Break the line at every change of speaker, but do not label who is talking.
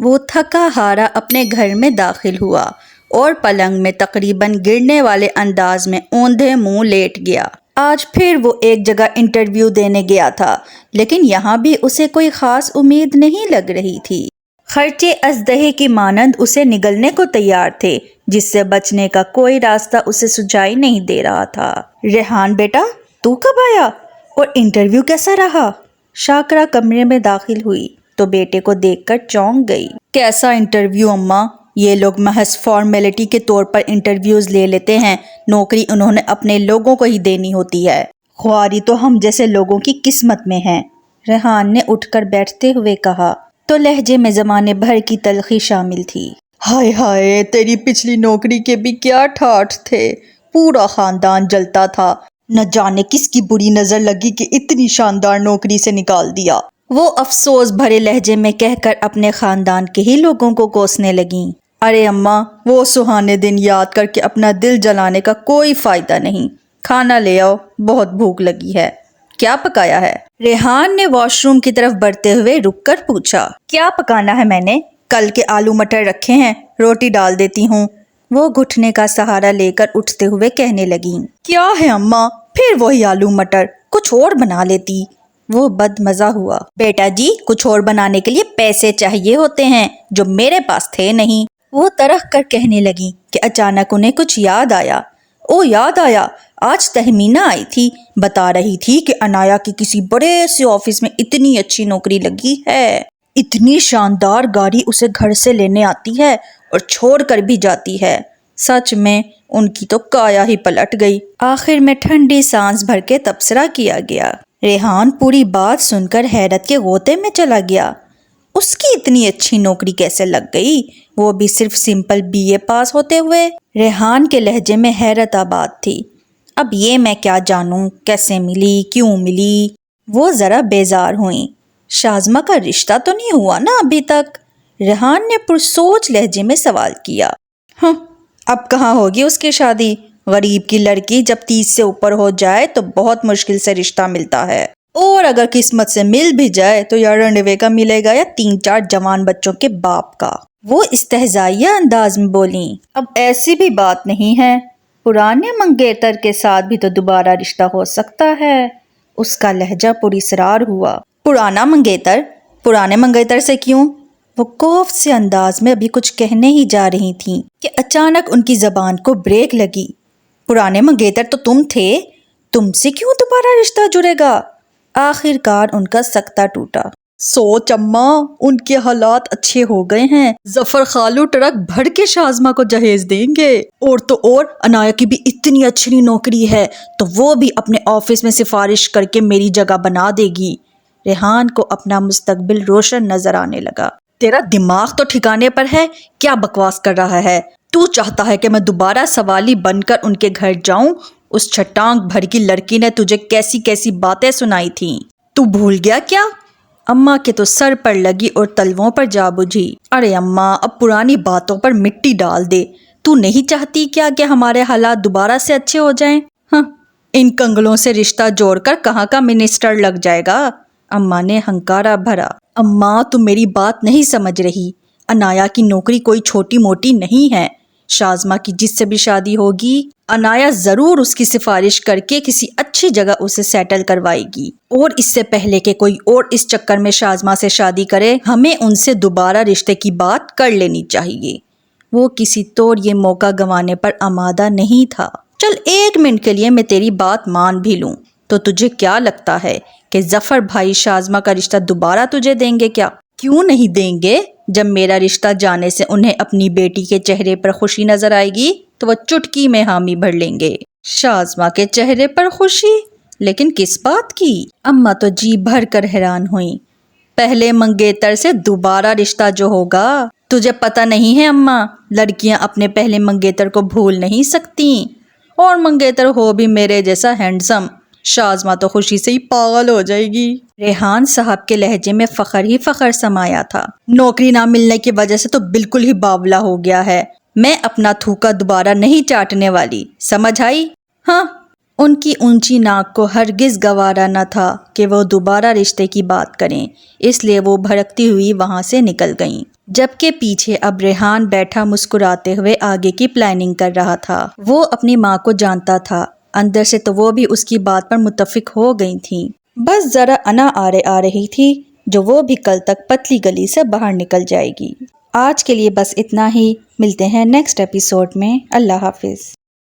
وہ تھکا ہارا اپنے گھر میں داخل ہوا اور پلنگ میں تقریباً گرنے والے انداز میں اوندھے منہ لیٹ گیا۔ آج پھر وہ ایک جگہ انٹرویو دینے گیا تھا، لیکن یہاں بھی اسے کوئی خاص امید نہیں لگ رہی تھی۔ خرچے اژدہے کی مانند اسے نگلنے کو تیار تھے، جس سے بچنے کا کوئی راستہ اسے سجائی نہیں دے رہا تھا۔ ریحان بیٹا، تو کب آیا اور انٹرویو کیسا رہا؟ شاکرہ کمرے میں داخل ہوئی تو بیٹے کو دیکھ کر چونک گئی۔ کیسا انٹرویو اماں؟ یہ لوگ محض فارمیلٹی کے طور پر انٹرویوز لے لیتے ہیں، نوکری انہوں نے اپنے لوگوں کو ہی دینی ہوتی ہے۔ خواری تو ہم جیسے لوگوں کی قسمت میں ہے، ریحان نے اٹھ کر بیٹھتے ہوئے کہا تو لہجے میں زمانے بھر کی تلخی شامل تھی۔ ہائے ہائے، تیری پچھلی نوکری کے بھی کیا ٹھاٹھ تھے، پورا خاندان جلتا تھا، نہ جانے کس کی بری نظر لگی کہ اتنی شاندار نوکری سے نکال دیا۔ وہ افسوس بھرے لہجے میں کہہ کر اپنے خاندان کے ہی لوگوں کو کوسنے لگیں۔ ارے اماں، وہ سہانے دن یاد کر کے اپنا دل جلانے کا کوئی فائدہ نہیں، کھانا لے آؤ، بہت بھوک لگی ہے۔ کیا پکایا ہے؟ ریحان نے واش روم کی طرف بڑھتے ہوئے رک کر پوچھا۔ کیا پکانا ہے؟ میں نے کل کے آلو مٹر رکھے ہیں، روٹی ڈال دیتی ہوں، وہ گھٹنے کا سہارا لے کر اٹھتے ہوئے کہنے لگیں۔ کیا ہے اماں، پھر وہی آلو مٹر، کچھ اور بنا لیتی، وہ بد مزہ ہوا۔ بیٹا جی، کچھ اور بنانے کے لیے پیسے چاہیے ہوتے ہیں، جو میرے پاس تھے نہیں، وہ ترخ کر کہنے لگی کہ اچانک انہیں کچھ یاد آیا۔ او یاد آیا، آج تہمینہ آئی تھی، بتا رہی تھی کہ عنایا کی کسی بڑے سے آفس میں اتنی اچھی نوکری لگی ہے، اتنی شاندار گاڑی اسے گھر سے لینے آتی ہے اور چھوڑ کر بھی جاتی ہے۔ سچ میں ان کی تو کایا ہی پلٹ گئی۔ آخر میں ٹھنڈی سانس بھر کے تبصرہ کیا گیا۔ ریحان پوری بات سن کر حیرت کے غوطے میں چلا گیا۔ اس کی اتنی اچھی نوکری کیسے لگ گئی، وہ بھی صرف سمپل BA پاس ہوتے ہوئے؟ ریحان کے لہجے میں حیرت آباد تھی۔ اب یہ میں کیا جانوں کیسے ملی، کیوں ملی؟ وہ ذرا بیزار ہوئیں۔ شازمہ کا رشتہ تو نہیں ہوا نا ابھی تک؟ ریحان نے پرسوچ لہجے میں سوال کیا۔ ہاں، اب کہاں ہوگی اس کی شادی؟ غریب کی لڑکی جب 30 سے اوپر ہو جائے تو بہت مشکل سے رشتہ ملتا ہے، اور اگر قسمت سے مل بھی جائے تو یا رنڈوے کا ملے گا یا 3-4 جوان بچوں کے باپ کا۔ وہ استہزائیہ انداز میں بولیں۔ اب ایسی بھی بات نہیں ہے، پرانے منگیتر کے ساتھ بھی تو دوبارہ رشتہ ہو سکتا ہے، اس کا لہجہ پراسرار ہوا۔ پرانا منگیتر؟ پرانے منگیتر سے کیوں؟ وہ کوف سے انداز میں ابھی کچھ کہنے ہی جا رہی تھیں کہ اچانک ان کی زبان کو بریک لگی۔ پرانے منگیتر تو تم تھے، تم سے کیوں دوبارہ رشتہ جڑے گا؟ آخر کار ان کا سکتہ ٹوٹا۔ سوچ اماں، ان کے حالات اچھے ہو گئے ہیں، ظفر خالو ٹرک بھر کے شازمہ کو جہیز دیں گے، اور تو اور عنایا کی بھی اتنی اچھی نوکری ہے تو وہ بھی اپنے آفس میں سفارش کر کے میری جگہ بنا دے گی۔ ریحان کو اپنا مستقبل روشن نظر آنے لگا۔ تیرا دماغ تو ٹھکانے پر ہے، کیا بکواس کر رہا ہے؟ تو چاہتا ہے کہ میں دوبارہ سوالی بن کر ان کے گھر جاؤں؟ اس چھٹانک بھر کی لڑکی نے تجھے کیسی کیسی باتیں سنائی تھیں، تو بھول گیا کیا؟ اماں کے تو سر پر لگی اور تلووں پر جا بجھی۔ ارے اماں، اب پرانی باتوں پر مٹی ڈال دے، تو نہیں چاہتی کیا کہ ہمارے حالات دوبارہ سے اچھے ہو جائیں؟ ہاں، ان کنگلوں سے رشتہ جوڑ کر کہاں کا منسٹر لگ جائے گا؟ اماں نے ہنکارا بھرا۔ اماں، تم میری بات نہیں سمجھ رہی، عنایا کی نوکری کوئی چھوٹی موٹی نہیں ہے، شازمہ کی جس سے بھی شادی ہوگی، عنایا ضرور اس کی سفارش کر کے کسی اچھی جگہ اسے سیٹل کروائے گی، اور اس سے پہلے کہ کوئی اور اس چکر میں شازمہ سے شادی کرے، ہمیں ان سے دوبارہ رشتے کی بات کر لینی چاہیے۔ وہ کسی طور یہ موقع گنوانے پر آمادہ نہیں تھا۔ چل 1 منٹ کے لیے میں تیری بات مان بھی لوں تو تجھے کیا لگتا ہے کہ ظفر بھائی شازمہ کا رشتہ دوبارہ تجھے دیں گے کیا؟ کیوں نہیں دیں گے؟ جب میرا رشتہ جانے سے انہیں اپنی بیٹی کے چہرے پر خوشی نظر آئے گی تو وہ چٹکی میں حامی بھر لیں گے۔ شازمہ کے چہرے پر خوشی؟ لیکن کس بات کی؟ اماں تو جی بھر کر حیران ہوئیں۔ پہلے منگیتر سے دوبارہ رشتہ جو ہوگا، تجھے پتہ نہیں ہے اماں، لڑکیاں اپنے پہلے منگیتر کو بھول نہیں سکتی، اور منگیتر ہو بھی میرے جیسا ہینڈسم، شازمہ تو خوشی سے ہی پاگل ہو جائے گی۔ ریحان صاحب کے لہجے میں فخر ہی فخر سمایا تھا۔ نوکری نہ ملنے کی وجہ سے تو بالکل ہی باولا ہو گیا ہے، میں اپنا تھوکا دوبارہ نہیں چاٹنے والی، سمجھ آئی؟ ہاں۔ ان کی اونچی ناک کو ہرگز گوارا نہ تھا کہ وہ دوبارہ رشتے کی بات کریں، اس لیے وہ بھڑکتی ہوئی وہاں سے نکل گئیں۔ جبکہ پیچھے اب ریحان بیٹھا مسکراتے ہوئے آگے کی پلاننگ کر رہا تھا۔ وہ اپنی ماں کو جانتا تھا، اندر سے تو وہ بھی اس کی بات پر متفق ہو گئی تھیں، بس ذرا انا آ رہی تھی جو وہ بھی کل تک پتلی گلی سے باہر نکل جائے گی۔ آج کے لیے بس اتنا ہی، ملتے ہیں نیکسٹ ایپیسوڈ میں۔ اللہ حافظ۔